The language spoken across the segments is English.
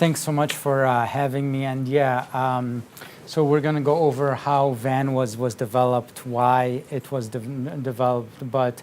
Thanks so much for having me. And so we're going to go over how VAN was developed, why it was developed. But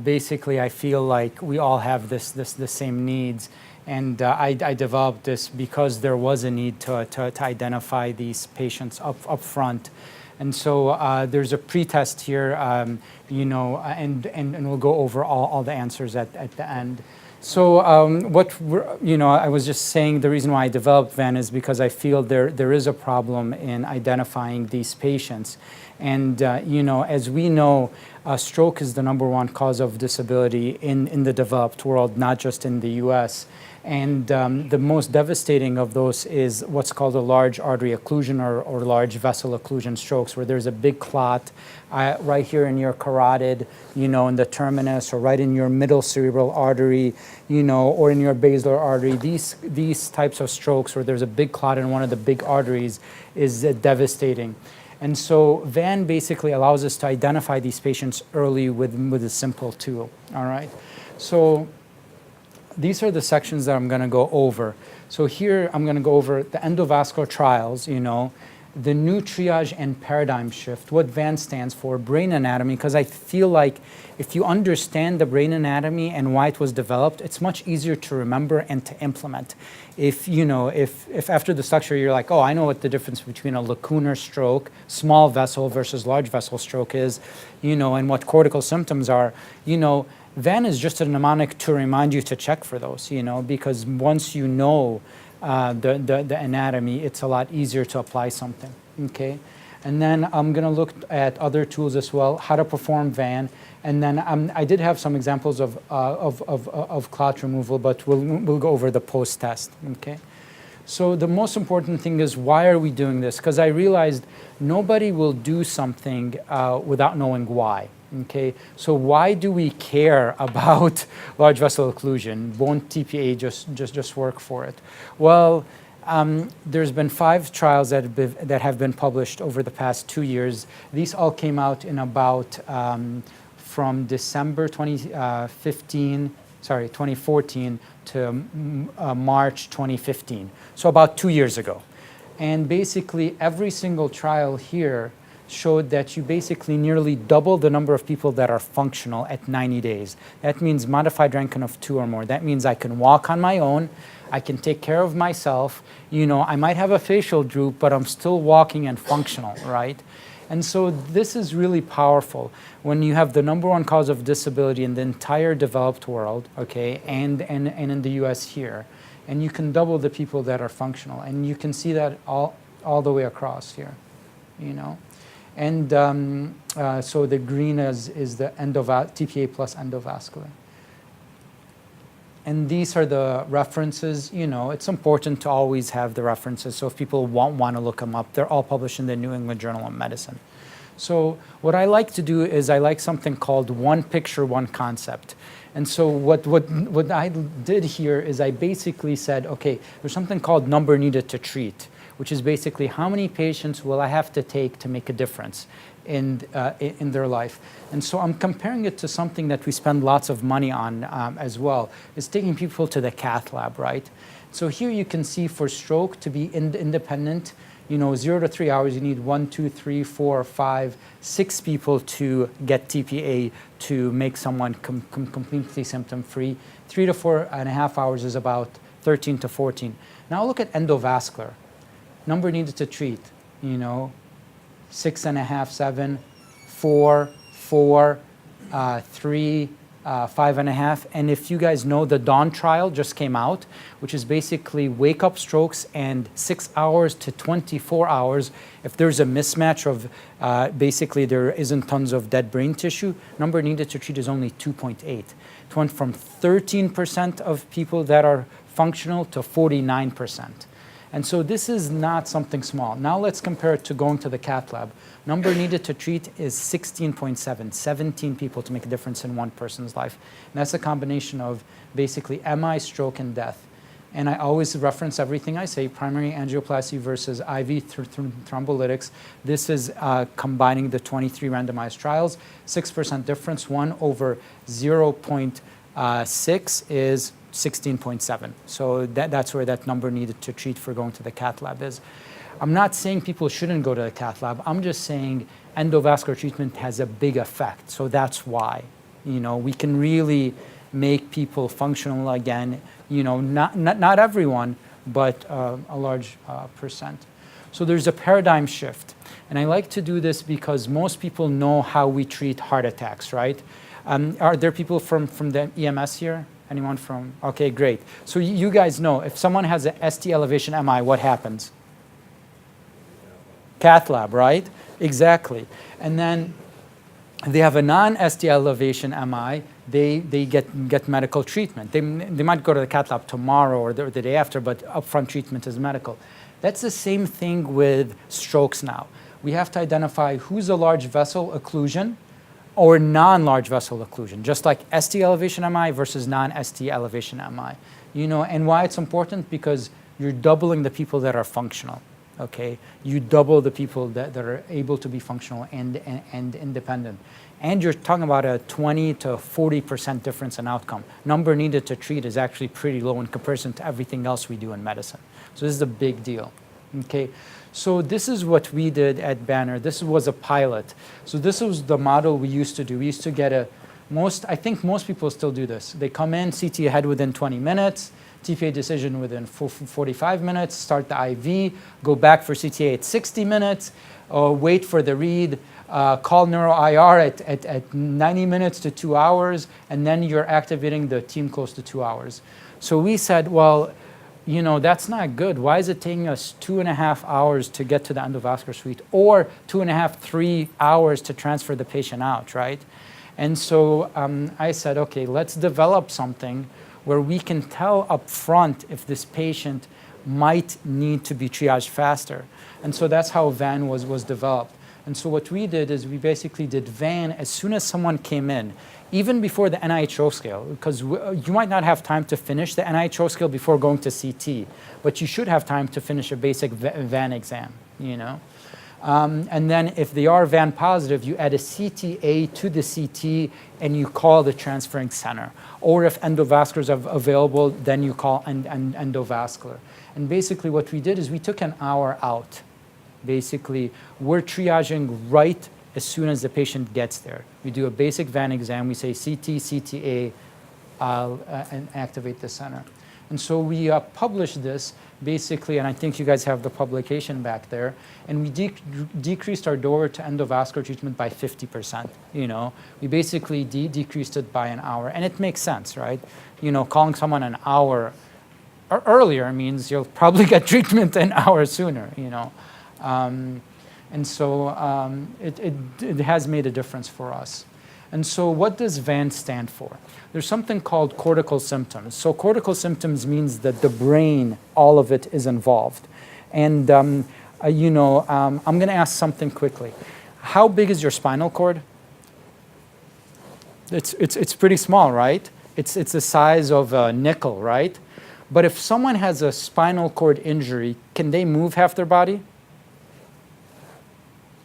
basically, I feel like we all have the same needs. And I developed this because there was a need to identify these patients up front. And so there's a pretest here, and we'll go over all the answers at the end. So I was just saying the reason why I developed VAN is because I feel there is a problem in identifying these patients. And, as we know, stroke is the #1 cause of disability in the developed world, not just in the US. And the most devastating of those is what's called a large artery occlusion or large vessel occlusion strokes, where there's a big clot right here in your carotid, in the terminus, or right in your middle cerebral artery, or in your basilar artery. These types of strokes where there's a big clot in one of the big arteries is devastating. And so VAN basically allows us to identify these patients early with a simple tool, all right? So these are the sections that I'm going to go over. So here I'm going to go over the endovascular trials, the new triage and paradigm shift, what VAN stands for, brain anatomy, because I feel like if you understand the brain anatomy and why it was developed, it's much easier to remember and to implement. If after this lecture you're like, oh, I know what the difference between a lacunar stroke, small vessel versus large vessel stroke is, and what cortical symptoms are, VAN is just a mnemonic to remind you to check for those, because once you know the anatomy, it's a lot easier to apply something, okay? And then I'm going to look at other tools as well, how to perform VAN, and then I did have some examples of clot removal, but we'll go over the post-test, okay? So the most important thing is, why are we doing this? Because I realized nobody will do something without knowing why. Okay, so why do we care about large vessel occlusion? Won't TPA just work for it? Well, there's been 5 trials that have been published over the past 2 years. These all came out in about from December 2014 to March 2015. So about 2 years ago. And basically every single trial here showed that you basically nearly double the number of people that are functional at 90 days. That means modified Rankin of 2 or more. That means I can walk on my own, I can take care of myself, I might have a facial droop, but I'm still walking and functional, right? And so this is really powerful when you have the #1 cause of disability in the entire developed world, okay, and in the US here. And you can double the people that are functional. And you can see that all the way across here, And so the green is the TPA plus endovascular. And these are the references. It's important to always have the references. So if people want to look them up, they're all published in the New England Journal of Medicine. So what I like to do is I like something called one picture, one concept. And so what I did here is I basically said, okay, there's something called number needed to treat, which is basically how many patients will I have to take to make a difference in their life. And so I'm comparing it to something that we spend lots of money on as well, is taking people to the cath lab, right? So here you can see for stroke to be independent, 0 to 3 hours, you need 1, 2, 3, 4, 5, 6 people to get TPA to make someone completely symptom-free. 3 to 4.5 hours is about 13 to 14. Now look at endovascular. Number needed to treat, 6.5, 7, 4, 3, 5.5. And if you guys know, the Dawn trial just came out, which is basically wake-up strokes and 6 hours to 24 hours. If there's a mismatch of basically there isn't tons of dead brain tissue, number needed to treat is only 2.8. It went from 13% of people that are functional to 49%. And so this is not something small. Now let's compare it to going to the cath lab. Number needed to treat is 16.7, 17 people to make a difference in one person's life. And that's a combination of basically MI, stroke, and death. And I always reference everything I say, primary angioplasty versus IV thrombolytics. This is combining the 23 randomized trials. 6% difference, 1 over 0.6 is 16.7. So that's where that number needed to treat for going to the cath lab is. I'm not saying people shouldn't go to the cath lab. I'm just saying endovascular treatment has a big effect. So that's why, we can really make people functional again. Not everyone, but a large percent. So there's a paradigm shift. And I like to do this because most people know how we treat heart attacks, right? Are there people from the EMS here? Anyone from? Okay, great. So you guys know, if someone has an ST elevation MI, what happens? Cath lab, right? Exactly. And then they have a non-ST elevation MI, they get medical treatment. They might go to the cath lab tomorrow or the day after, but upfront treatment is medical. That's the same thing with strokes now. We have to identify who's a large vessel occlusion or non-large vessel occlusion, just like ST elevation MI versus non-ST elevation MI. And why it's important? Because you're doubling the people that are functional. Okay, you double the people that are able to be functional and independent. And you're talking about a 20 to 40% difference in outcome. Number needed to treat is actually pretty low in comparison to everything else we do in medicine. So this is a big deal. Okay, so this is what we did at Banner. This was a pilot. So this was the model we used to do. We used to get I think most people still do this. They come in, CT ahead within 20 minutes, TPA decision within 45 minutes, start the IV, go back for CTA at 60 minutes, wait for the read, call neuro IR at 90 minutes to 2 hours, and then you're activating the team close to 2 hours. So we said, well, that's not good. Why is it taking us 2.5 hours to get to the endovascular suite, or 2.5, 3 hours to transfer the patient out, right? And so I said, okay, let's develop something where we can tell up front if this patient might need to be triaged faster. And so that's how VAN was developed. And so what we did is we basically did VAN as soon as someone came in, even before the NIHO scale, because you might not have time to finish the NIHO scale before going to CT, but you should have time to finish a basic VAN exam, And then if they are VAN positive, you add a CTA to the CT and you call the transferring center. Or if endovasculars are available, then you call endovascular. And basically what we did is we took an hour out. Basically, we're triaging right as soon as the patient gets there. We do a basic VAN exam. We say CT, CTA, and activate the center. And so we published this basically, and I think you guys have the publication back there, and we decreased our door to endovascular treatment by 50%. We basically decreased it by an hour, and it makes sense, right? Calling someone an hour earlier means you'll probably get treatment an hour sooner. And so it has made a difference for us. And so what does VAN stand for? There's something called cortical symptoms. So cortical symptoms means that the brain, all of it is involved. And, I'm going to ask something quickly. How big is your spinal cord? It's pretty small, right? It's the size of a nickel, right? But if someone has a spinal cord injury, can they move half their body?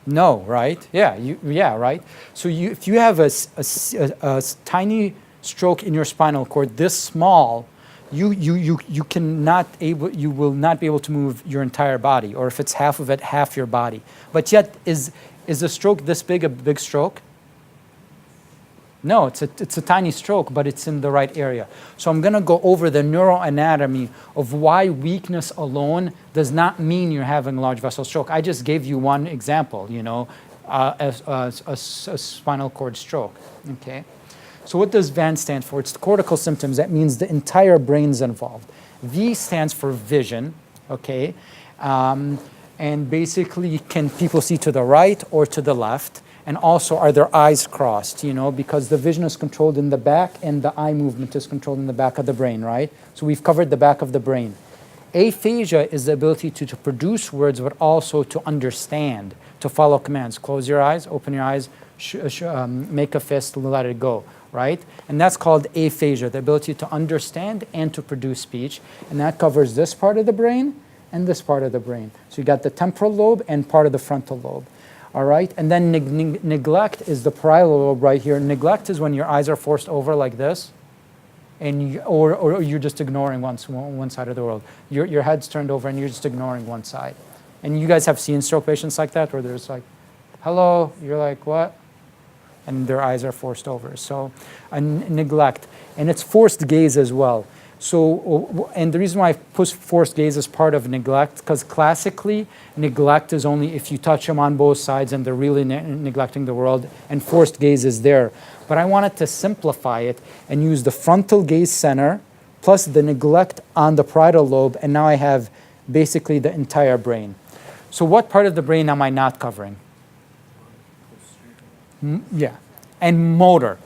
No, right? Yeah, right? So if you have a tiny stroke in your spinal cord this small, you will not be able to move your entire body, or if it's half of it, half your body. But yet, is a stroke this big a big stroke? No, it's a tiny stroke, but it's in the right area. So I'm going to go over the neuroanatomy of why weakness alone does not mean you're having a large vessel stroke. I just gave you one example, a spinal cord stroke. Okay. So what does VAN stand for? It's the cortical symptoms. That means the entire brain's involved. V stands for vision. Okay. And basically, can people see to the right or to the left? And also, are their eyes crossed, because the vision is controlled in the back and the eye movement is controlled in the back of the brain, right? So we've covered the back of the brain. Aphasia is the ability to produce words, but also to understand, to follow commands. Close your eyes, open your eyes, make a fist, let it go, right? And that's called aphasia, the ability to understand and to produce speech. And that covers this part of the brain and this part of the brain. So you got the temporal lobe and part of the frontal lobe. All right, and then neglect is the parietal lobe right here. Neglect is when your eyes are forced over like this. and or you're just ignoring one side of the world. Your head's turned over and you're just ignoring one side. And you guys have seen stroke patients like that, where there's like, hello, you're like, what? And their eyes are forced over. So neglect. And it's forced gaze as well. So, and the reason why I put forced gaze as part of neglect, because classically, neglect is only if you touch them on both sides and they're really neglecting the world, and forced gaze is there. But I wanted to simplify it and use the frontal gaze center plus the neglect on the parietal lobe, and now I have basically the entire brain. So what part of the brain am I not covering? Yeah, and motor.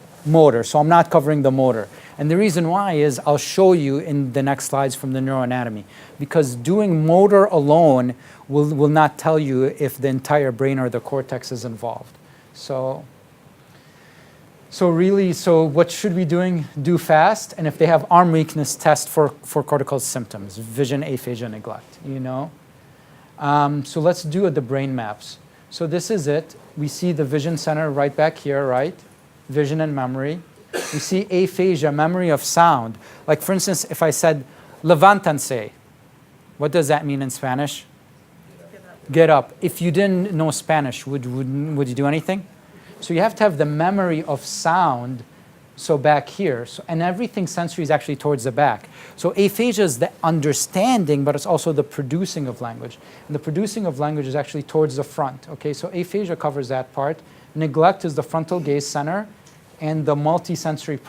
So I'm not covering the motor. And the reason why is I'll show you in the next slides from the neuroanatomy, because doing motor alone will not tell you if the entire brain or the cortex is involved. So what should we do fast? And if they have arm weakness, test for cortical symptoms, vision, aphasia, neglect, you know? So let's do the brain maps. So this is it. We see the vision center right back here, right? Vision and memory. We see aphasia, memory of sound. Like for instance, if I said, levántense, what does that mean in Spanish? Get up. If you didn't know Spanish, would you do anything? So you have to have the memory of sound, so back here. So, and everything sensory is actually towards the back. So aphasia is the understanding, but it's also the producing of language. And the producing of language is actually towards the front. Okay, so aphasia covers that part. Neglect is the frontal gaze center and the multisensory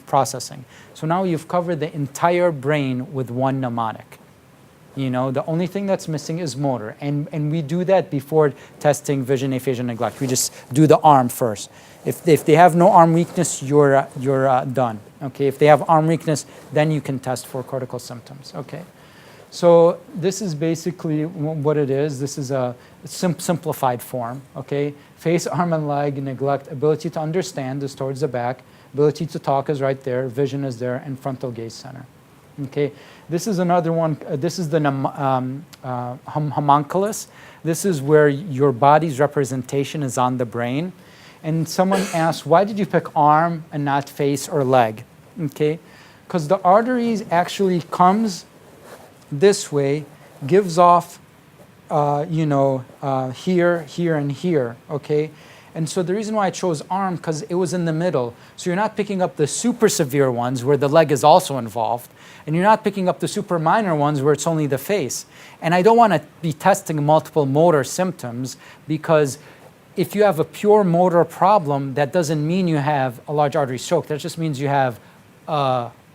processing. So now you've covered the entire brain with one mnemonic. You know, the only thing that's missing is motor. And we do that before testing vision, aphasia, neglect. We just do the arm first. If they have no arm weakness, you're done. Okay, if they have arm weakness, then you can test for cortical symptoms. Okay, so this is basically what it is. This is a simplified form. Okay, face, arm, and leg, neglect, ability to understand is towards the back, ability to talk is right there, vision is there, and frontal gaze center. Okay, this is another one. This is the homunculus. This is where your body's representation is on the brain. And someone asked, why did you pick arm and not face or leg? Okay, because the arteries actually comes this way, gives off, here, here, and here. Okay, and so the reason why I chose arm, because it was in the middle. So you're not picking up the super severe ones where the leg is also involved, and you're not picking up the super minor ones where it's only the face. And I don't want to be testing multiple motor symptoms, because if you have a pure motor problem, that doesn't mean you have a large artery stroke. That just means you have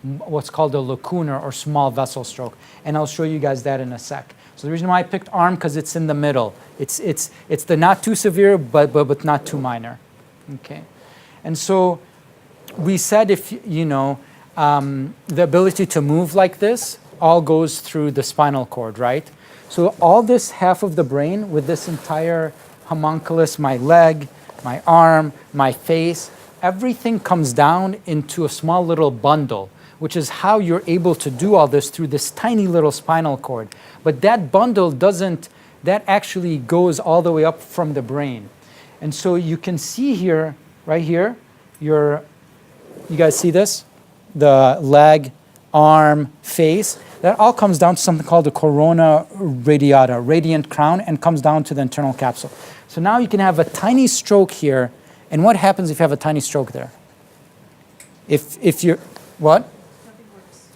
what's called a lacunar or small vessel stroke. And I'll show you guys that in a sec. So the reason why I picked arm, because it's in the middle. It's the not too severe, but not too minor. Okay, and so we said if the ability to move like this all goes through the spinal cord, right? So all this half of the brain with this entire homunculus, my leg, my arm, my face, everything comes down into a small little bundle, which is how you're able to do all this through this tiny little spinal cord. But that bundle that actually goes all the way up from the brain. And so you can see here, right here, you guys see this? The leg, arm, face, that all comes down to something called the corona radiata, radiant crown, and comes down to the internal capsule. So now you can have a tiny stroke here, and what happens if you have a tiny stroke there? If you're, what?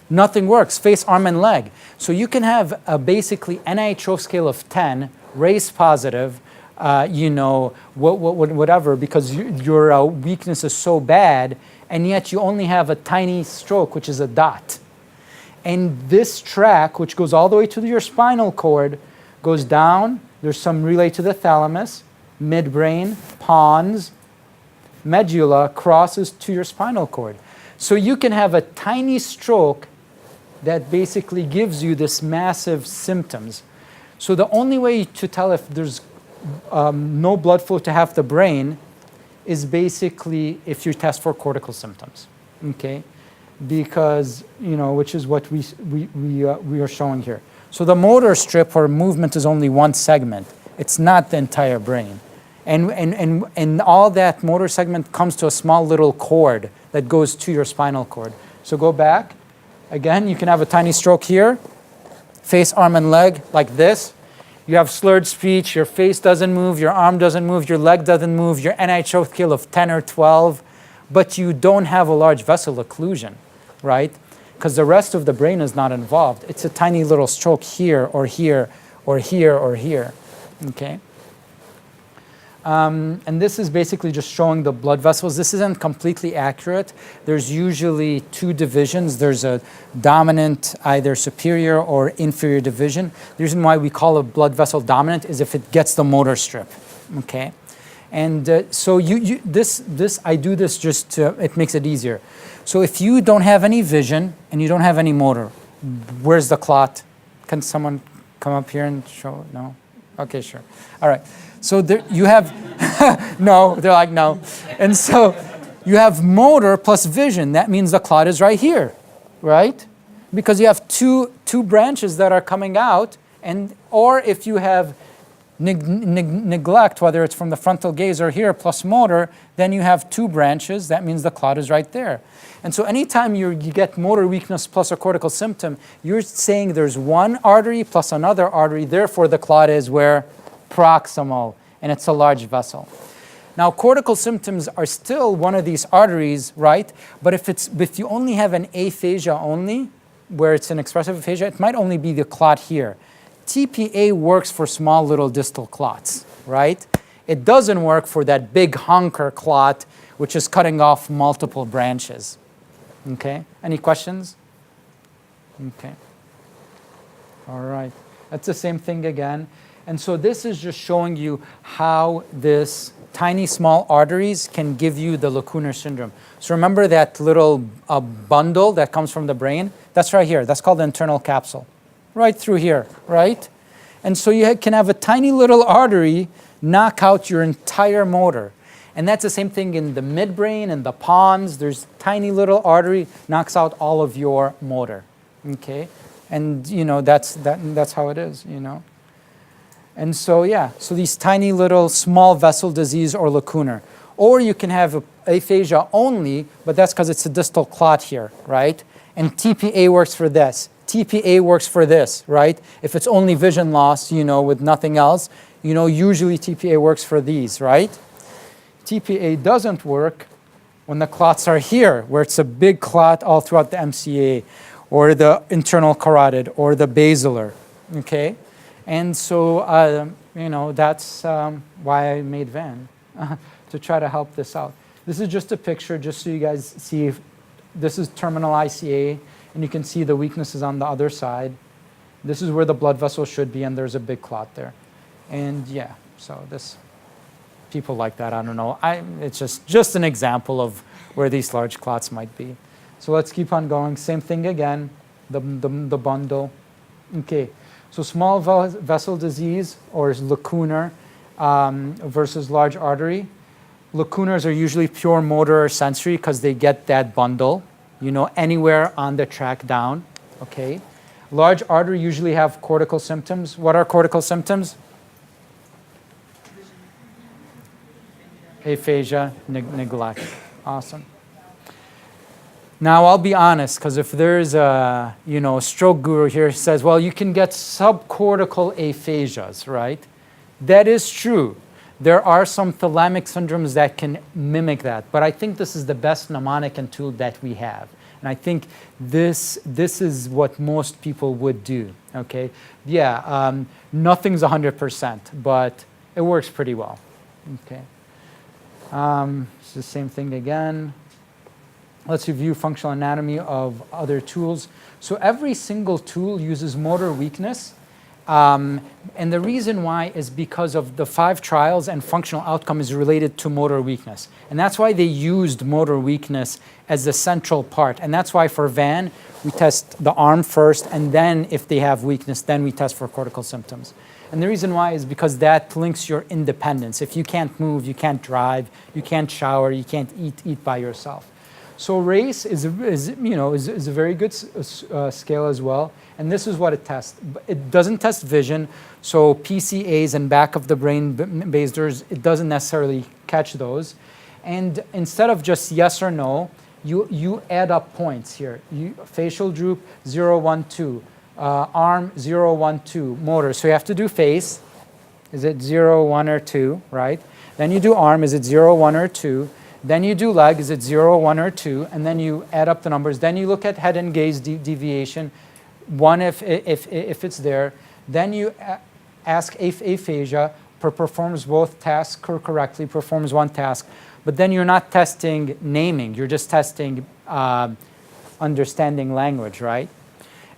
Nothing works, face, arm, and leg. So you can have a basically NIHO scale of 10, race positive, whatever, because your weakness is so bad, and yet you only have a tiny stroke, which is a dot. And this track, which goes all the way to your spinal cord, goes down. There's some relay to the thalamus, midbrain, pons, medulla, crosses to your spinal cord. So you can have a tiny stroke that basically gives you this massive symptoms. So the only way to tell if there's no blood flow to half the brain is basically if you test for cortical symptoms, okay? Because, which is what we are showing here. So the motor strip or movement is only one segment. It's not the entire brain. And all that motor segment comes to a small little cord that goes to your spinal cord. So go back. Again, you can have a tiny stroke here. Face, arm, and leg like this. You have slurred speech. Your face doesn't move. Your arm doesn't move. Your leg doesn't move. Your NIH scale of 10 or 12. But you don't have a large vessel occlusion, right? Because the rest of the brain is not involved. It's a tiny little stroke here or here or here or here, okay? And this is basically just showing the blood vessels. This isn't completely accurate. There's usually two divisions. There's a dominant, either superior or inferior division. The reason why we call a blood vessel dominant is if it gets the motor strip, okay? And so I do this just to, it makes it easier. So if you don't have any vision and you don't have any motor, where's the clot? Can someone come up here and show? No? Okay, sure. All right. So there you have, no, they're like, no. And so you have motor plus vision. That means the clot is right here, right? Because you have two branches that are coming out, and or if you have neglect, whether it's from the frontal gaze or here, plus motor, then you have two branches. That means the clot is right there. And so anytime you get motor weakness plus a cortical symptom, you're saying there's one artery plus another artery, therefore the clot is where? Proximal, and it's a large vessel. Now, cortical symptoms are still one of these arteries, right? But if you only have an aphasia only, where it's an expressive aphasia, it might only be the clot here. TPA works for small little distal clots, right? It doesn't work for that big honker clot, which is cutting off multiple branches. Okay, any questions? Okay. All right, that's the same thing again. And so this is just showing you how this tiny small arteries can give you the lacunar syndrome. So remember that little bundle that comes from the brain? That's right here. That's called the internal capsule. Right through here, right? And so you can have a tiny little artery knock out your entire motor. And that's the same thing in the midbrain and the pons. There's tiny little artery knocks out all of your motor, okay? And you know, that's how it is, you know? And so, yeah, so these tiny little small vessel disease or lacunar. Or you can have aphasia only, but that's because it's a distal clot here, right? And TPA works for this. TPA works for this, right? If it's only vision loss, you know, with nothing else, you know, usually TPA works for these, right? TPA doesn't work when the clots are here, where it's a big clot all throughout the MCA, or the internal carotid, or the basilar, okay? And so, you know, that's why I made Van, to try to help this out. This is just a picture, just so you guys see. If this is terminal ICA, and you can see the weaknesses on the other side. This is where the blood vessel should be, and there's a big clot there. And yeah, so this, people like that, I don't know. It's just an example of where these large clots might be. So let's keep on going. Same thing again, the bundle. Okay, so small vessel disease, or lacunar, versus large artery. Lacunars are usually pure motor or sensory because they get that bundle, you know, anywhere on the track down, okay? Large artery usually have cortical symptoms. What are cortical symptoms? Aphasia, neglect. Awesome. Now, I'll be honest, because if there's a, you know, stroke guru here who says, well, you can get subcortical aphasias, right? That is true. There are some thalamic syndromes that can mimic that, but I think this is the best mnemonic and tool that we have. And I think this is what most people would do, okay? Yeah, nothing's 100%, but it works pretty well, okay? It's the same thing again. Let's review functional anatomy of other tools. So every single tool uses motor weakness. And the reason why is because of the 5 trials and functional outcome is related to motor weakness. And that's why they used motor weakness as the central part. And that's why for Van, we test the arm first, and then if they have weakness, then we test for cortical symptoms. And the reason why is because that links your independence. If you can't move, you can't drive, you can't shower, you can't eat by yourself. So race is a very good scale as well. And this is what it tests. It doesn't test vision. So PCAs and back of the brain basers, it doesn't necessarily catch those. And instead of just yes or no, you add up points here. Facial droop, 0, 1, 2. Arm, 0, 1, 2. Motor, so you have to do face. Is it 0, 1, or 2, right? Then you do arm, is it 0, 1, or 2? Then you do leg, is it 0, 1, or 2? And then you add up the numbers. Then you look at head and gaze deviation, 1 if it's there. Then you ask aphasia, performs both tasks correctly, performs one task. But then you're not testing naming, you're just testing understanding language, right?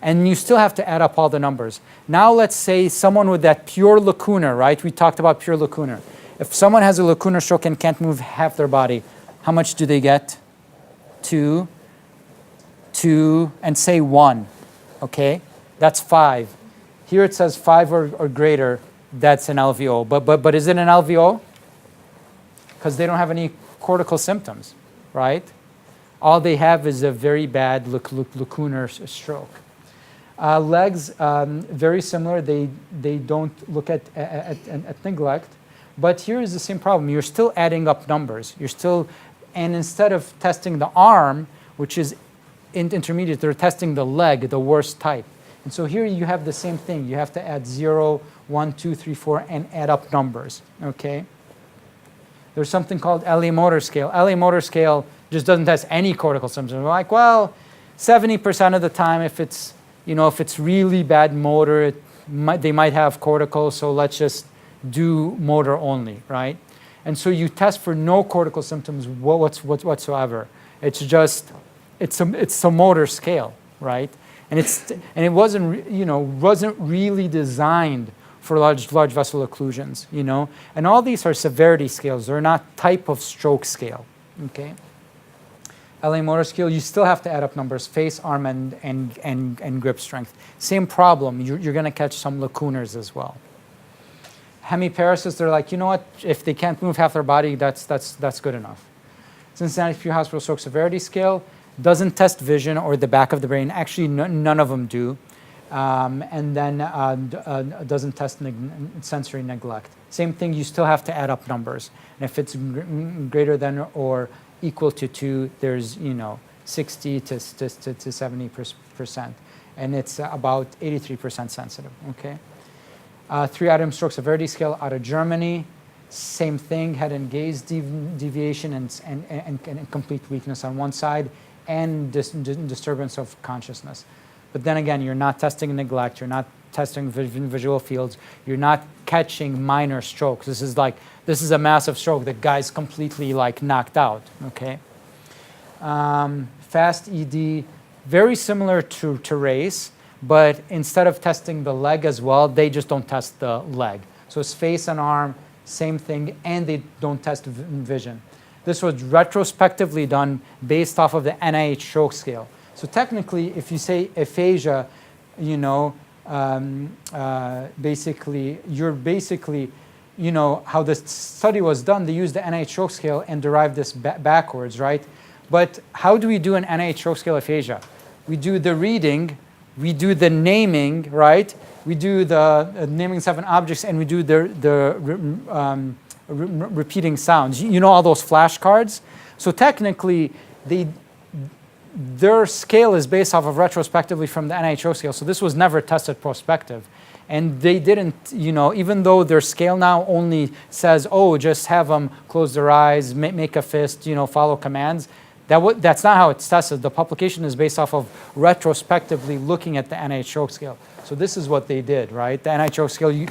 And you still have to add up all the numbers. Now let's say someone with that pure lacunar, right? We talked about pure lacunar. If someone has a lacunar stroke and can't move half their body, how much do they get? 2, and say 1, okay? That's 5. Here it says 5 or greater, that's an LVO. But is it an LVO? Because they don't have any cortical symptoms, right? All they have is a very bad lacunar stroke. Legs, very similar. They don't look at neglect. But here is the same problem. You're still adding up numbers. And instead of testing the arm, which is intermediate, they're testing the leg, the worst type. And so here you have the same thing. You have to add 0, 1, 2, 3, 4, and add up numbers, okay? There's something called LA motor scale. LA motor scale just doesn't test any cortical symptoms. We're like, well, 70% of the time, if it's really bad motor, they might have cortical, so let's just do motor only, right? And so you test for no cortical symptoms whatsoever. It's a motor scale, right? And it wasn't really designed for large vessel occlusions, And all these are severity scales. They're not type of stroke scale, okay? LA motor scale, you still have to add up numbers, face, arm, and grip strength. Same problem. You're going to catch some lacunars as well. Hemiparesis, they're like, you know what? If they can't move half their body, that's good enough. Cincinnati Pure Hospital Stroke Severity Scale doesn't test vision or the back of the brain. Actually, none of them do. And then doesn't test sensory neglect. Same thing, you still have to add up numbers. And if it's greater than or equal to 2, there's 60 to 70%. And it's about 83% sensitive, okay? 3-item stroke severity scale out of Germany. Same thing, head and gaze deviation and complete weakness on one side and disturbance of consciousness. But then again, you're not testing neglect, you're not testing visual fields, you're not catching minor strokes. This is a massive stroke. The guy's completely knocked out, okay? Fast ED, very similar to race, but instead of testing the leg as well, they just don't test the leg. So it's face and arm, same thing, and they don't test vision. This was retrospectively done based off of the NIH stroke scale. So technically, if you say aphasia, basically, how the study was done, they used the NIH stroke scale and derived this backwards, right? But how do we do an NIH stroke scale aphasia? We do the reading, we do the naming, right? We do the naming 7 objects, and we do the repeating sounds. All those flashcards? So technically, their scale is based off of retrospectively from the NIH scale, so this was never tested prospective. And they didn't, even though their scale now only says, oh, just have them close their eyes, make a fist, follow commands. That's not how it's tested. The publication is based off of retrospectively looking at the NIH stroke scale. So this is what they did, right? The NIH stroke scale, you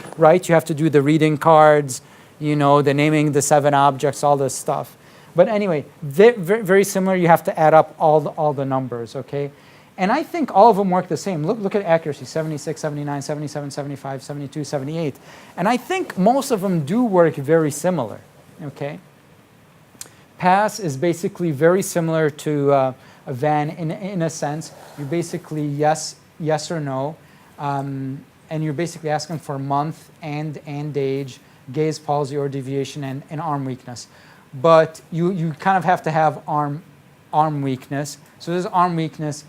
have to do the reading cards, the naming the 7 objects, all this stuff. But anyway, very similar. You have to add up all the numbers, okay? And I think all of them work the same. Look at accuracy, 76, 79, 77, 75, 72, 78. And I think most of them do work very similar, okay? Pass is basically very similar to a VAN in a sense. You basically yes or no. And you're basically asking for month and age, gaze palsy or deviation, and arm weakness. But you kind of have to have arm weakness. So this is arm weakness.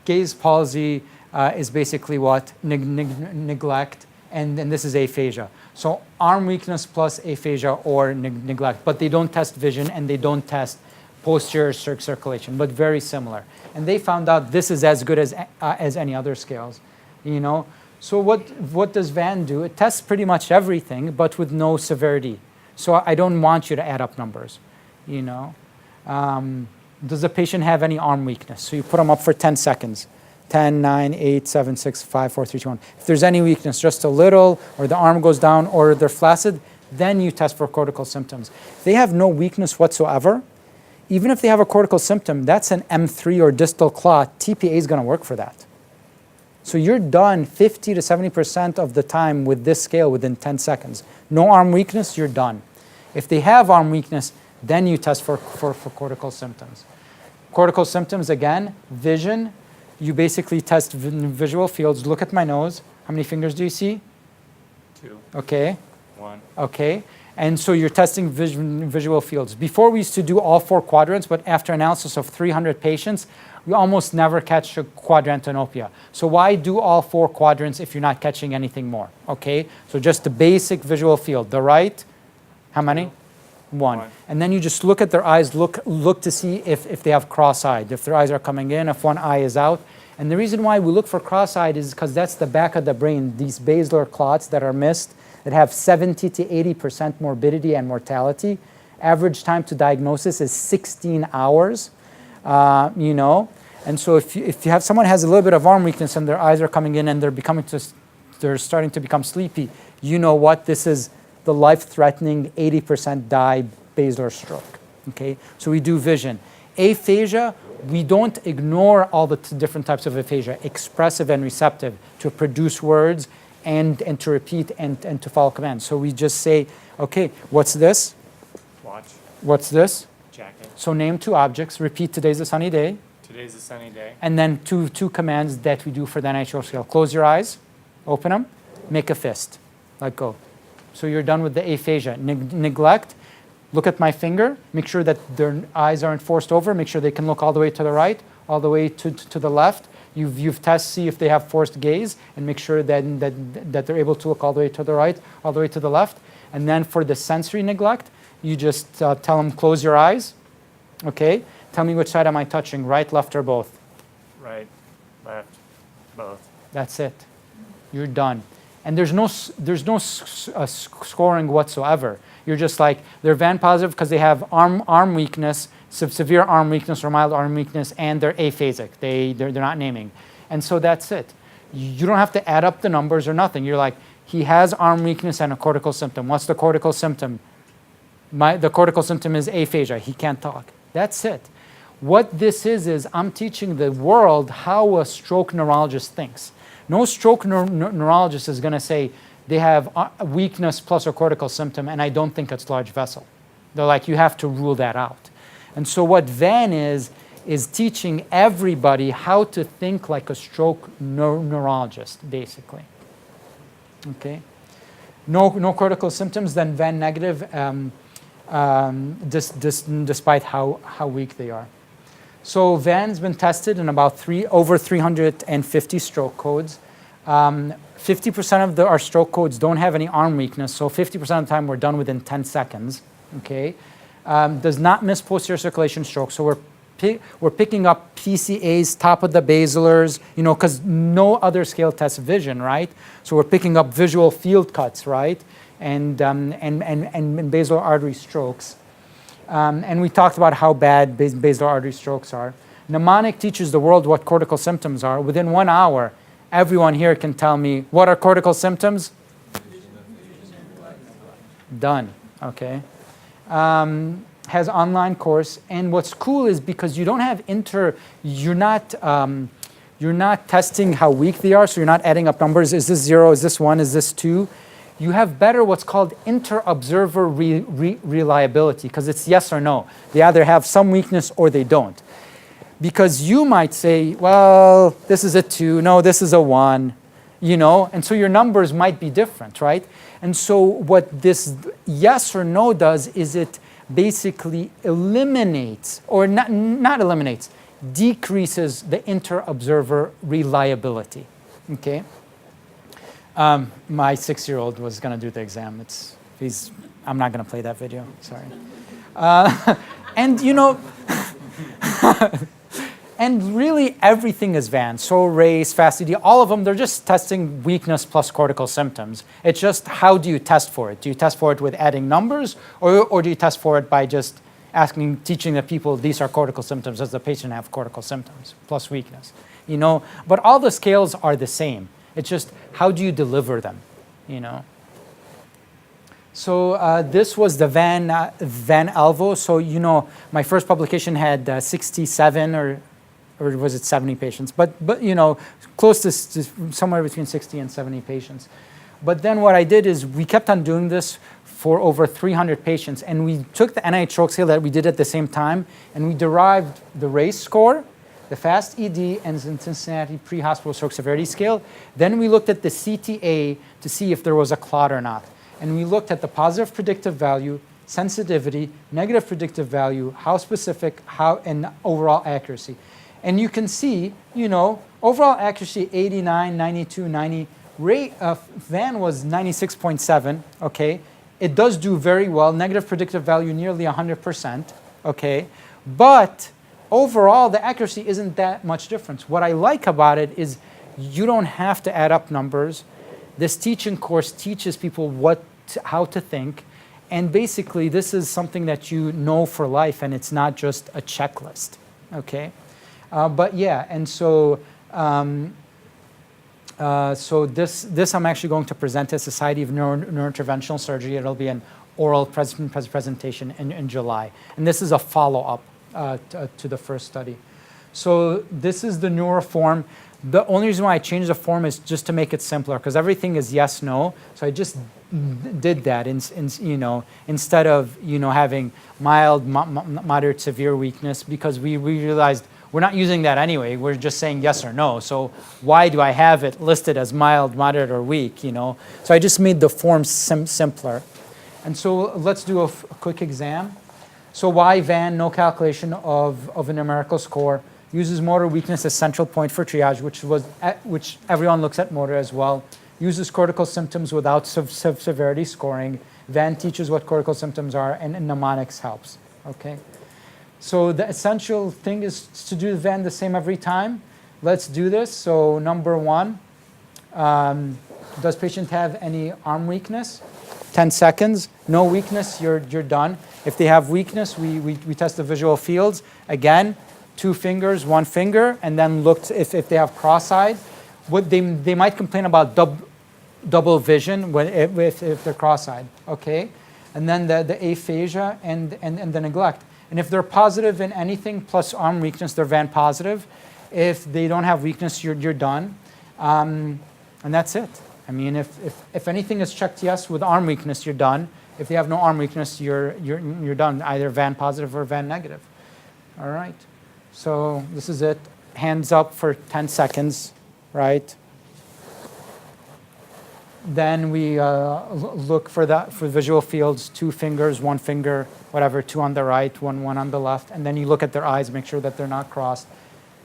Gaze palsy is basically what? Neglect. And then this is aphasia. So arm weakness plus aphasia or neglect. But they don't test vision and they don't test posterior circulation, but very similar. And they found out this is as good as any other scales, you know. So what does VAN do? It tests pretty much everything, but with no severity. So I don't want you to add up numbers, you know. Does the patient have any arm weakness? So you put them up for 10 seconds. 10, 9, 8, 7, 6, 5, 4, 3, 2, 1. If there's any weakness, just a little, or the arm goes down, or they're flaccid, then you test for cortical symptoms. If they have no weakness whatsoever, even if they have a cortical symptom, that's an M3 or distal clot, TPA is going to work for that. So you're done 50 to 70% of the time with this scale within 10 seconds. No arm weakness, you're done. If they have arm weakness, then you test for cortical symptoms. Cortical symptoms, again, vision. You basically test visual fields. Look at my nose. How many fingers do you see? 2. Okay. 1. Okay. And so you're testing visual fields. Before we used to do all 4 quadrants, but after analysis of 300 patients, we almost never catch a quadrantanopia. So why do all 4 quadrants if you're not catching anything more? Okay. So just the basic visual field. The right, how many? 1. And then you just look at their eyes, look to see if they have cross-eyed, if their eyes are coming in, if one eye is out. And the reason why we look for cross-eyed is because that's the back of the brain, these basilar clots that are missed, that have 70 to 80% morbidity and mortality. Average time to diagnosis is 16 hours, you know. And so if you have someone has a little bit of arm weakness and their eyes are coming in and they're starting to become sleepy, you know what? This is the life-threatening 80% die basilar stroke. Okay, so we do vision. Aphasia, we don't ignore all the different types of aphasia, expressive and receptive, to produce words and to repeat and to follow commands. So we just say, okay, what's this? Watch. What's this? Jacket. So name 2 objects. Repeat, today's a sunny day. Today's a sunny day. And then two commands that we do for the NIHR scale. Close your eyes, open them, make a fist, let go. So you're done with the aphasia. Neglect, look at my finger, make sure that their eyes aren't forced over, make sure they can look all the way to the right, all the way to the left. You've tested, see if they have forced gaze, and make sure that they're able to look all the way to the right, all the way to the left. And then for the sensory neglect, you just tell them, close your eyes. Okay, tell me which side am I touching, right, left, or both? Right, left, both. That's it. You're done. And there's no scoring whatsoever. You're just like, they're VAN positive because they have arm weakness, severe arm weakness or mild arm weakness, and they're aphasic. They're not naming. And so that's it. You don't have to add up the numbers or nothing. You're like, he has arm weakness and a cortical symptom. What's the cortical symptom? The cortical symptom is aphasia. He can't talk. That's it. What this is I'm teaching the world how a stroke neurologist thinks. No stroke neurologist is going to say they have weakness plus a cortical symptom, and I don't think it's large vessel. They're like, you have to rule that out. And so what VAN is teaching everybody how to think like a stroke neurologist, basically. Okay? No cortical symptoms, then VAN negative, despite how weak they are. So VAN's been tested in about over 350 stroke codes. 50% of our stroke codes don't have any arm weakness, so 50% of the time we're done within 10 seconds. Okay, does not miss posterior circulation stroke. So we're picking up PCAs, top of the basilars, you know, because no other scale tests vision, right? So we're picking up visual field cuts, right, and basilar artery strokes. And we talked about how bad basilar artery strokes are. Mnemonic teaches the world what cortical symptoms are. Within 1 hour, everyone here can tell me, what are cortical symptoms? Done, okay. Has online course. And what's cool is because you don't have you're not testing how weak they are, so you're not adding up numbers. Is this 0, is this 1, is this 2? You have better what's called inter-observer reliability, because it's yes or no. They either have some weakness or they don't. Because you might say, well, this is a 2, no, this is a 1, you know, and so your numbers might be different, right? And so what this yes or no does is it basically eliminates, or not eliminates, decreases the inter-observer reliability, okay? My 6-year-old was going to do the exam. I'm not going to play that video, sorry. And you know, and really everything is VAN. So race, FAST-ED, all of them, they're just testing weakness plus cortical symptoms. It's just how do you test for it? Do you test for it with adding numbers, or do you test for it by just teaching the people these are cortical symptoms? Does the patient have cortical symptoms plus weakness? You know, but all the scales are the same. It's just how do you deliver them, you know? So this was the Van Alvo. So you know, my first publication had 67 or was it 70 patients? But you know, close to somewhere between 60 and 70 patients. But then what I did is we kept on doing this for over 300 patients, and we took the NIH stroke scale that we did at the same time, and we derived the race score, the FAST-ED, and the Cincinnati pre-hospital stroke severity scale. Then we looked at the CTA to see if there was a clot or not. And we looked at the positive predictive value, sensitivity, negative predictive value, how specific, and overall accuracy. And you can see, you know, overall accuracy 89, 92, 90. Van was 96.7, okay? It does do very well. Negative predictive value nearly 100%, okay? But overall, the accuracy isn't that much difference. What I like about it is you don't have to add up numbers. This teaching course teaches people how to think. And basically, this is something that you know for life, and it's not just a checklist, okay? But yeah, and so this I'm actually going to present at Society of Neurointerventional Surgery. It'll be an oral presentation in July. And this is a follow-up to the first study. So this is the Neuroform. The only reason why I changed the form is just to make it simpler, because everything is yes, no. So I just did that, you know, instead of, you know, having mild, moderate, severe weakness, because we realized we're not using that anyway. We're just saying yes or no. So why do I have it listed as mild, moderate, or weak, you know? So I just made the form simpler. And so let's do a quick exam. So why VAN? No calculation of a numerical score. Uses motor weakness as central point for triage, which everyone looks at motor as well. Uses cortical symptoms without severity scoring. VAN teaches what cortical symptoms are, and mnemonics helps, okay? So the essential thing is to do the VAN the same every time. Let's do this. So number one, does patient have any arm weakness? 10 seconds. No weakness, you're done. If they have weakness, we test the visual fields. Again, 2 fingers, 1 finger, and then look if they have cross-eyed. They might complain about double vision if they're cross-eyed, okay? And then the aphasia and the neglect. And if they're positive in anything plus arm weakness, they're VAN positive. If they don't have weakness, you're done. And that's it. I mean, if anything is checked yes with arm weakness, you're done. If they have no arm weakness, you're done, either VAN positive or VAN negative. All right. So this is it. Hands up for 10 seconds, right? Then we look for visual fields, 2 fingers, 1 finger, whatever, 2 on the right, 1 on the left. And then you look at their eyes, make sure that they're not crossed.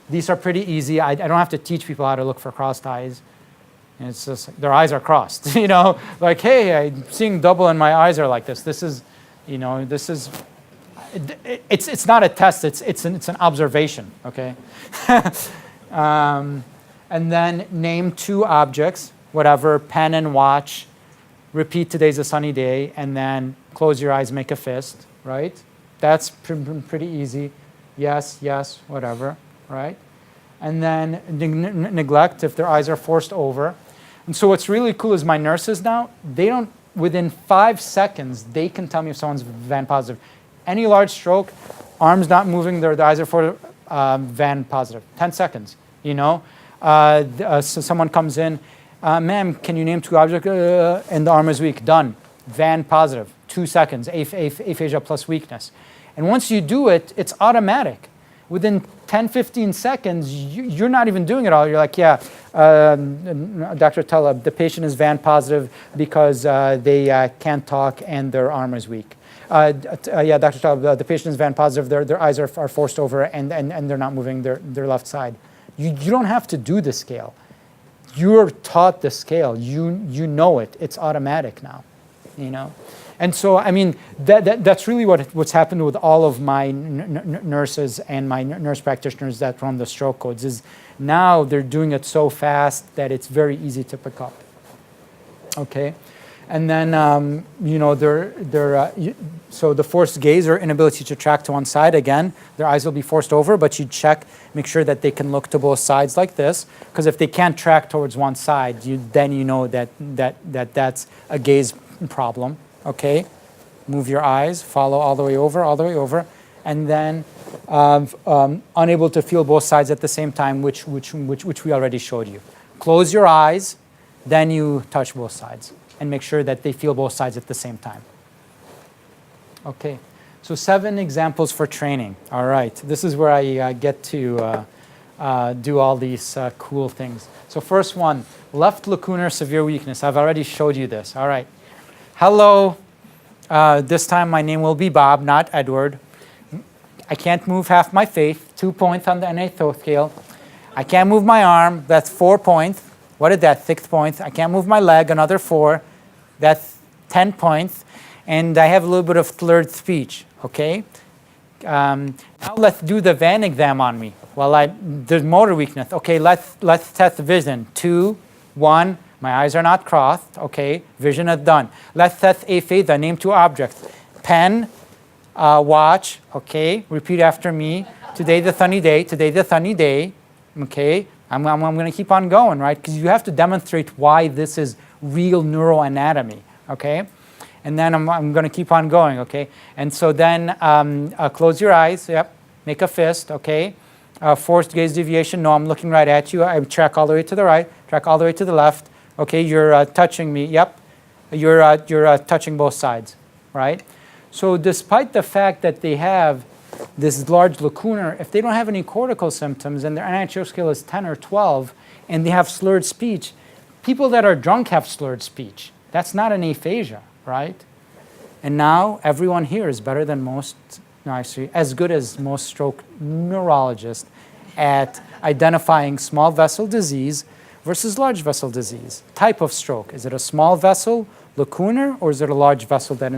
These are pretty easy. I don't have to teach people how to look for crossed eyes. And it's just, their eyes are crossed, you know? Like, hey, I'm seeing double and my eyes are like this. This is, you know, it's not a test, it's an observation, okay? And then name 2 objects, whatever, pen and watch, repeat today's a sunny day, and then close your eyes, make a fist, right? That's pretty easy. Yes, yes, whatever, right? And then neglect if their eyes are forced over. And so what's really cool is my nurses now, within 5 seconds, they can tell me if someone's VAN positive. Any large stroke, arms not moving, their eyes are for VAN positive. 10 seconds, you know? So someone comes in, ma'am, can you name 2 objects? And the arm is weak. Done. VAN positive. 2 seconds. Aphasia plus weakness. And once you do it, it's automatic. Within 10, 15 seconds, you're not even doing it all. You're like, yeah, Dr. Teleb, the patient is VAN positive because they can't talk and their arm is weak. Yeah, Dr. Teleb, the patient is VAN positive. Their eyes are forced over and they're not moving their left side. You don't have to do the scale. You're taught the scale. You know it. It's automatic now. you know. And so, I mean, that's really what's happened with all of my nurses and my nurse practitioners that run the stroke codes is now they're doing it so fast that it's very easy to pick up. Okay, and then you know so the forced gaze or inability to track to one side, again, their eyes will be forced over, but you check, make sure that they can look to both sides like this, because if they can't track towards one side, then you know that's a gaze problem. Okay, move your eyes, follow all the way over, and then unable to feel both sides at the same time, which we already showed you. Close your eyes, then you touch both sides, and make sure that they feel both sides at the same time. Okay, so 7 examples for training. All right, this is where I get to do all these cool things. So first one, left lacunar severe weakness. I've already showed you this. All right. Hello, this time my name will be Bob, not Edward. I can't move half my face, 2 points on the NA scale. I can't move my arm, that's 4 points. What is that, 6 points? I can't move my leg, another 4. That's 10 points. And I have a little bit of slurred speech, okay? Now let's do the Van exam on me. Well, there's motor weakness. Okay, let's test vision. 2, 1. My eyes are not crossed. Okay, vision is done. Let's test aphasia. Name 2 objects. Pen, watch. Okay, repeat after me. Today's a sunny day. Today's a sunny day. Okay, I'm going to keep on going, right? Because you have to demonstrate why this is real neuroanatomy. Okay, and then I'm going to keep on going. Okay, and so then close your eyes. Yep, make a fist. Okay, forced gaze deviation. No, I'm looking right at you. I track all the way to the right. Track all the way to the left. Okay, you're touching me. Yep, you're touching both sides, right? So despite the fact that they have this large lacunar, if they don't have any cortical symptoms and their NIH scale is 10 or 12 and they have slurred speech, people that are drunk have slurred speech. That's not an aphasia, right? And now everyone here is better than most, no, actually, as good as most stroke neurologists at identifying small vessel disease versus large vessel disease. Type of stroke. Is it a small vessel, lacunar, or is it a large vessel that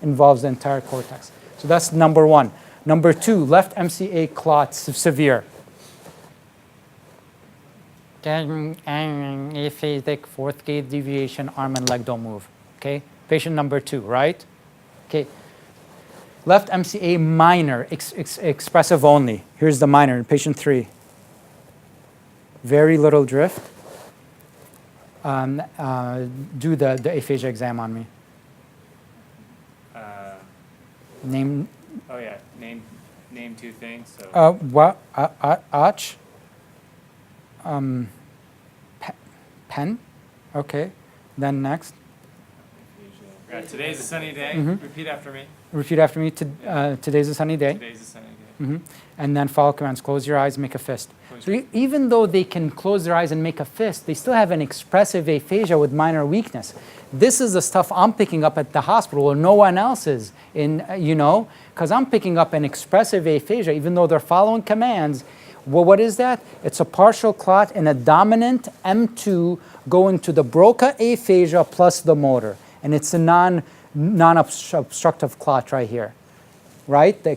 involves the entire cortex? So that's number 1. Number 2, left MCA clots severe. Aphasic, fourth gaze deviation, arm and leg don't move. Okay, patient number 2, right? Okay, left MCA minor, expressive only. Here's the minor, patient 3. Very little drift. Do the aphasia exam on me. Name. Oh yeah, name 2 things. So. What? Arch. Pen. Okay. Then next. Today's a sunny day. Repeat after me. Repeat after me. Today's a sunny day. Today's a sunny day. And then follow commands. Close your eyes, make a fist. So even though they can close their eyes and make a fist, they still have an expressive aphasia with minor weakness. This is the stuff I'm picking up at the hospital where no one else is, because I'm picking up an expressive aphasia, even though they're following commands. Well, what is that? It's a partial clot and a dominant M2 going to the Broca aphasia plus the motor. And it's a non-obstructive clot right here. Right? The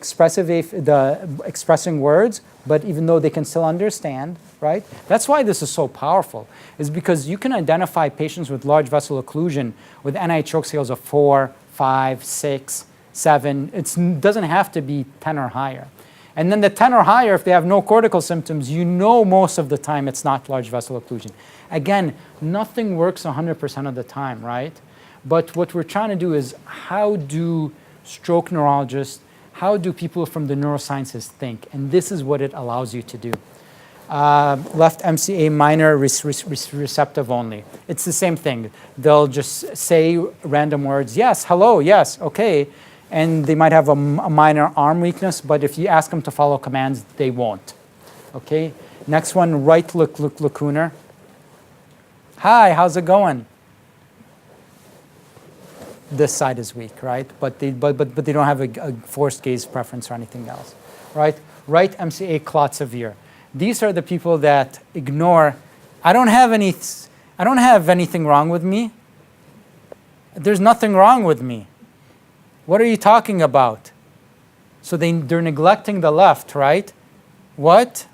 expressing words, but even though they can still understand, right? That's why this is so powerful, is because you can identify patients with large vessel occlusion with NIH stroke scales of 4, 5, 6, 7. It doesn't have to be 10 or higher. And then the 10 or higher, if they have no cortical symptoms, you know most of the time it's not large vessel occlusion. Again, nothing works 100% of the time, right? But what we're trying to do is how do stroke neurologists, how do people from the neurosciences think? And this is what it allows you to do. Left MCA minor receptive only. It's the same thing. They'll just say random words, yes, hello, yes, okay. And they might have a minor arm weakness, but if you ask them to follow commands, they won't. Okay, next one, right lacunar. Hi, how's it going? This side is weak, right? But they don't have a forced gaze preference or anything else, right? Right MCA clot severe. These are the people that ignore. I don't have anything wrong with me. There's nothing wrong with me. What are you talking about? So they're neglecting the left, right? What?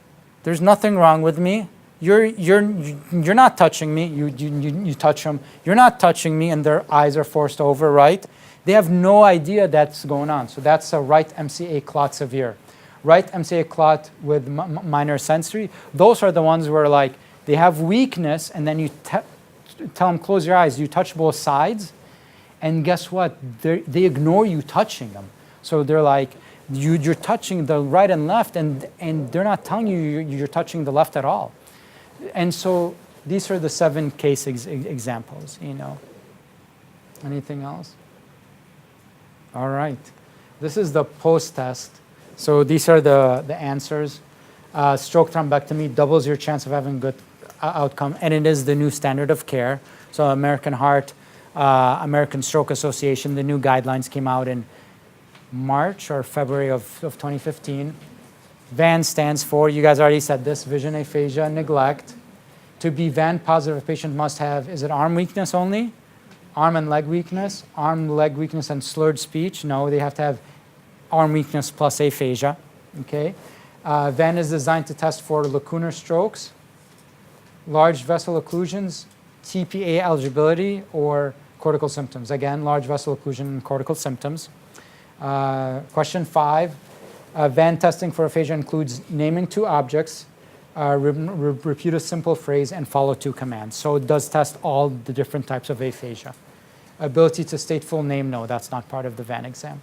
There's nothing wrong with me. You're not touching me. You touch them. You're not touching me, and their eyes are forced over, right? They have no idea that's going on. So that's a right MCA clot severe. Right MCA clot with minor sensory. Those are the ones where like they have weakness, and then you tell them close your eyes. You touch both sides, and guess what? They ignore you touching them. So they're like, you're touching the right and left, and they're not telling you you're touching the left at all. And so these are the 7 case examples, you know. Anything else? All right. This is the post-test. So these are the answers. Stroke thrombectomy doubles your chance of having good outcome, and it is the new standard of care. So American Heart, American Stroke Association, the new guidelines came out in March or February of 2015. VAN stands for, you guys already said this, vision aphasia, neglect. To be VAN positive, a patient must have, is it arm weakness only? Arm and leg weakness? Arm, leg weakness, and slurred speech? No, they have to have arm weakness plus aphasia. Okay. VAN is designed to test for lacunar strokes, large vessel occlusions, TPA eligibility, or cortical symptoms. Again, large vessel occlusion and cortical symptoms. Question 5. VAN testing for aphasia includes naming 2 objects, repeat a simple phrase, and follow 2 commands. So it does test all the different types of aphasia. Ability to state full name, no, that's not part of the VAN exam.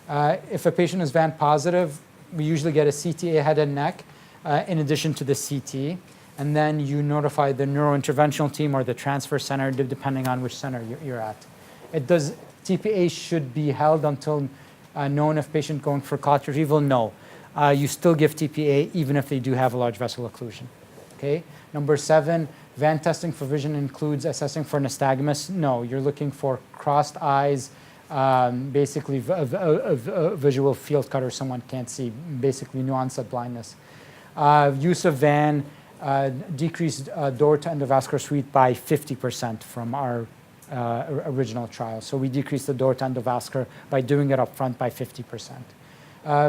If a patient is VAN positive, we usually get a CTA head and neck in addition to the CT. And then you notify the neurointerventional team or the transfer center, depending on which center you're at. TPA should be held until known if patient going for clot retrieval. No. You still give TPA even if they do have a large vessel occlusion. Okay. Number 7, VAN testing for vision includes assessing for nystagmus. No, you're looking for crossed eyes, basically a visual field cut or someone can't see, basically new onset blindness. Use of VAN decreased door to endovascular suite by 50% from our original trial. So we decreased the door to endovascular by doing it up front by 50%.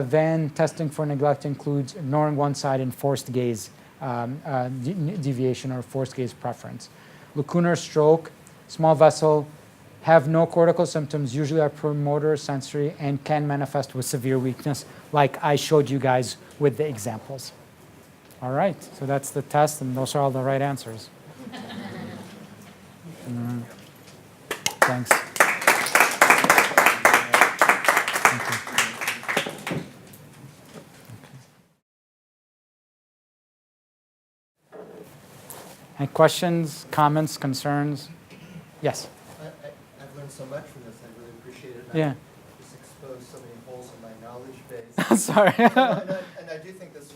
VAN testing for neglect includes ignoring one side and forced gaze deviation or forced gaze preference. Lacunar stroke, small vessel, have no cortical symptoms, usually are premotor sensory, and can manifest with severe weakness, like I showed you guys with the examples. All right, so that's the test, and those are all the right answers. Thanks. Any questions, comments, concerns? Yes? I've learned so much from this. I really appreciate it. Yeah. Just exposed so many holes in my knowledge base. Sorry. and I do think this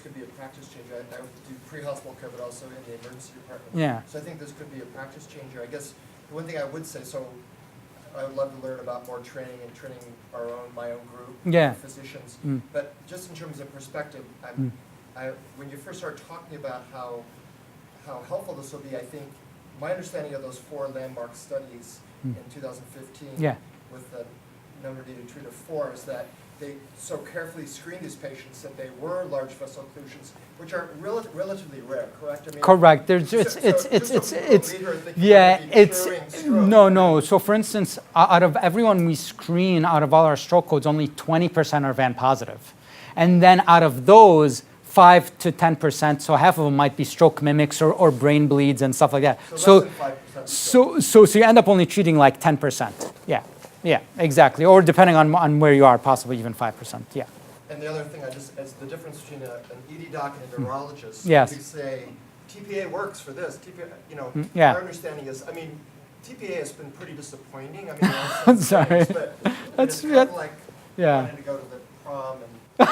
could be a practice changer. I do pre-hospital care, but also in the emergency department. Yeah. So I think this could be a practice changer. I guess the one thing I would say, so I would love to learn about more training and training my own group of physicians. But just in terms of perspective, when you first started talking about how helpful this will be, I think my understanding of those 4 landmark studies in 2015 with the number needed to treat of 4 is that they so carefully screened these patients that they were large vessel occlusions, which are relatively rare, correct? I mean, correct. No. So for instance, out of everyone we screen, out of all our stroke codes, only 20% are VAN positive. And then out of those, 5 to 10%, so half of them might be stroke mimics or brain bleeds and stuff like that. So less than 5%. So you end up only treating like 10%. Yeah, exactly. Or depending on where you are, possibly even 5%. Yeah. And the other thing, as the difference between an ED doc and a neurologist, yes. You say TPA works for this. TPA, our understanding is, TPA has been pretty disappointing. I'm sorry. But that's kind of like wanting to go to the prom and you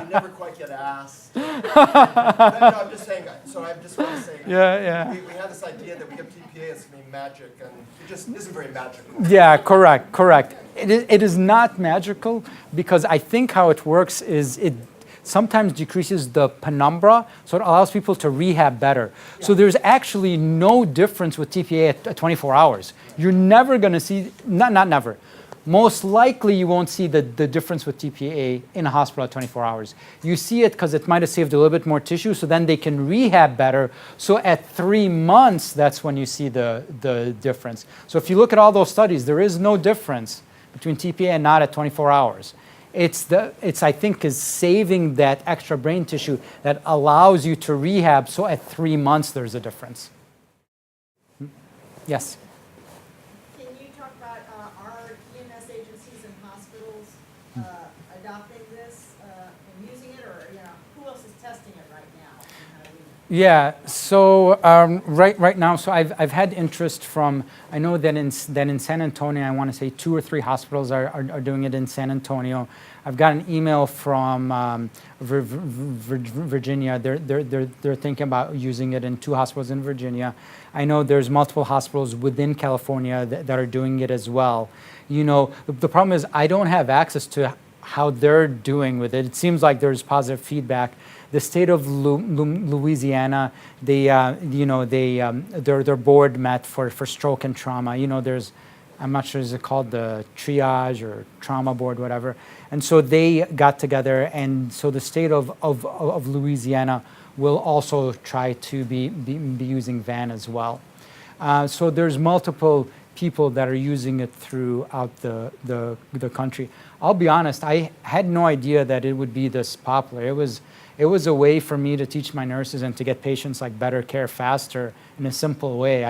never quite get asked. No, I'm just saying. So I just want to say. We have this idea that we have TPA as going to be magic, and it just isn't very magical. Yeah, correct. It is not magical because I think how it works is sometimes decreases the penumbra, so it allows people to rehab better. So there's actually no difference with TPA at 24 hours. You're never going to see, not never, most likely you won't see the difference with TPA in a hospital at 24 hours. You see it because it might have saved a little bit more tissue, so then they can rehab better. So at 3 months, that's when you see the difference. So if you look at all those studies, there is no difference between TPA and not at 24 hours. It's I think, is saving that extra brain tissue that allows you to rehab, so at 3 months there's a difference. Yes? Can you talk about our EMS agencies and hospitals adopting this and using it, or who else is testing it right now? Yeah, so right now, so I've had interest from, I know that in San Antonio, I want to say 2 or 3 hospitals are doing it in San Antonio. I've got an email from Virginia. They're thinking about using it in 2 hospitals in Virginia. I know there's multiple hospitals within California that are doing it as well. The problem is I don't have access to how they're doing with it. It seems like there's positive feedback. The state of Louisiana, their board met for stroke and trauma. There's, I'm not sure, is it called the triage or trauma board, whatever. And so they got together, and so the state of Louisiana will also try to be using VAN as well. So there's multiple people that are using it throughout the country. I'll be honest, I had no idea that it would be this popular. It was a way for me to teach my nurses and to get patients like better care faster in a simple way.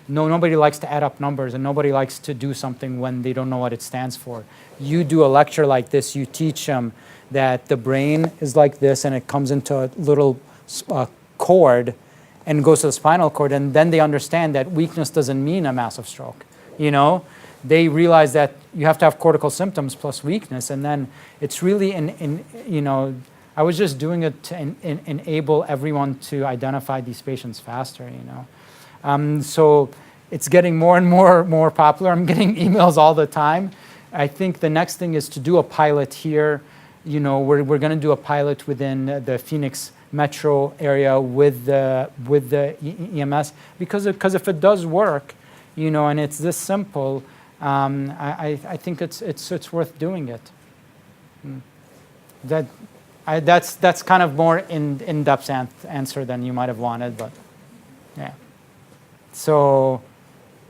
Nobody likes to add up numbers, and nobody likes to do something when they don't know what it stands for. You do a lecture like this, you teach them that the brain is like this, and it comes into a little cord and goes to the spinal cord, and then they understand that weakness doesn't mean a massive stroke. They realize that you have to have cortical symptoms plus weakness, and then it's really I was just doing it to enable everyone to identify these patients faster. So it's getting more and more popular. I'm getting emails all the time. I think the next thing is to do a pilot here. We're going to do a pilot within the Phoenix metro area with the EMS, because if it does work, and it's this simple, I think it's worth doing it. That's kind of more in-depth answer than you might have wanted, but yeah. So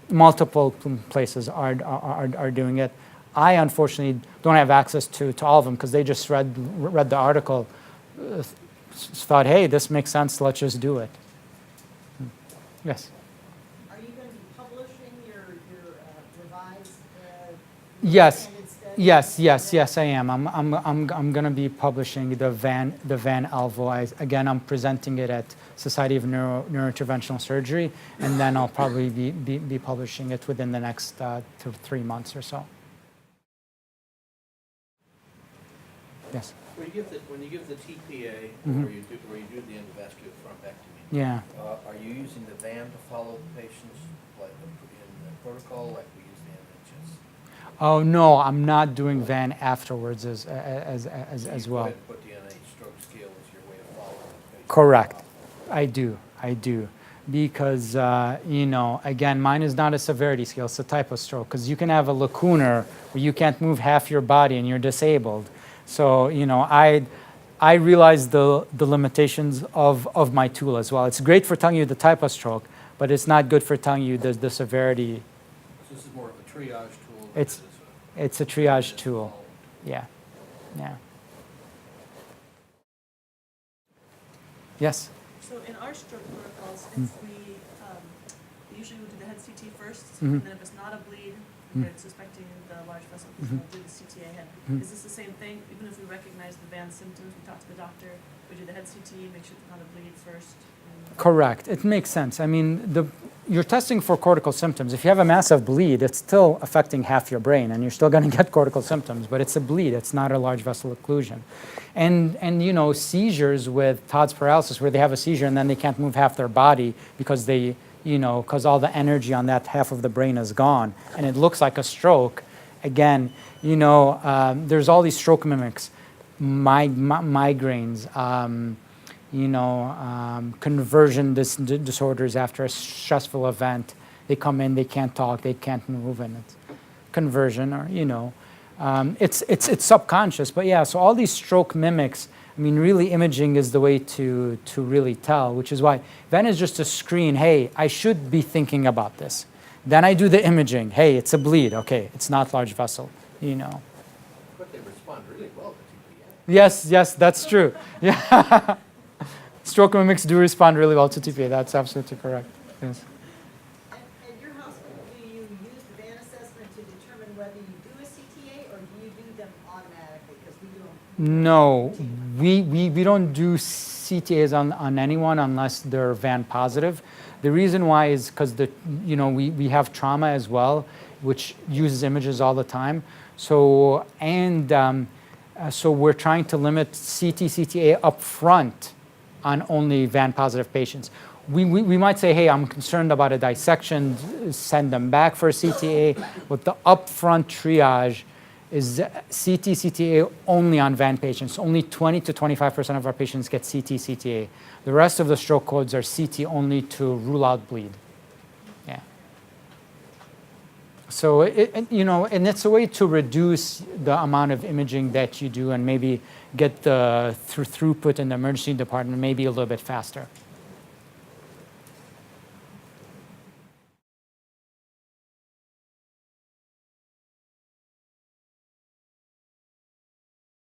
multiple places are doing it. I unfortunately don't have access to all of them because they just read the article, thought, hey, this makes sense, let's just do it. Yes? Are you going to be publishing your revised Yes. study? Yes, I am. I'm going to be publishing the VAN Alvo. Again, I'm presenting it at Society of Neurointerventional Surgery, and then I'll probably be publishing it within the next 3 months or so. Yes. When you give the TPA, Mm-hmm. or you do the endovascular thrombectomy, Yeah. are you using the VAN to follow the patients like in the protocol, like we use the NHS? Oh no, I'm not doing VAN afterwards as So you well. go ahead and put the NH stroke scale as your way of following the patient? Correct. I do. Because, again, mine is not a severity scale, it's a type of stroke. Because you can have a lacunar where you can't move half your body and you're disabled. So, I realize the limitations of my tool as well. It's great for telling you the type of stroke, but it's not good for telling you the severity. So this is more of a triage tool? It's a triage tool. Yeah. Yes? So in our stroke protocols, if we usually would do the head CT first, Mhm. and then if it's not a bleed, we're suspecting the large vessel, we'll do the CTA head. Is this the same thing? Even if we recognize the VAN symptoms, we talk to the doctor, we do the head CT, make sure it's not a bleed first? Correct. It makes sense. I mean, you're testing for cortical symptoms. If you have a massive bleed, it's still affecting half your brain, and you're still going to get cortical symptoms, but it's a bleed. It's not a large vessel occlusion. And seizures with Todd's paralysis, where they have a seizure and then they can't move half their body because because all the energy on that half of the brain is gone, and it looks like a stroke. Again, there's all these stroke mimics. migraines, conversion disorders after a stressful event. They come in, they can't talk, they can't move, and it's conversion, or it's subconscious. But yeah, so all these stroke mimics. I mean, really, imaging is the way to really tell, which is why Venn is just a screen. Hey, I should be thinking about this. Then I do the imaging. Hey, it's a bleed. Okay, it's not large vessel. But they respond really well to TPA. Yes, that's true. Yeah. Stroke mimics do respond really well to TPA. That's absolutely correct. Yes. At your hospital, do you use the Van assessment to determine whether you do a CTA, or do you do them automatically? Because we do them. No, we don't do CTAs on anyone unless they're Van positive. The reason why is because we have trauma as well, which uses images all the time. So so we're trying to limit CTA up front on only Van positive patients. We might say, hey, I'm concerned about a dissection, send them back for a CTA, but the upfront triage is CTA only on Van patients. Only 20 to 25% of our patients get CTA. The rest of the stroke codes are CT only to rule out bleed. Yeah. So and it's a way to reduce the amount of imaging that you do, and maybe get the throughput in the emergency department maybe a little bit faster.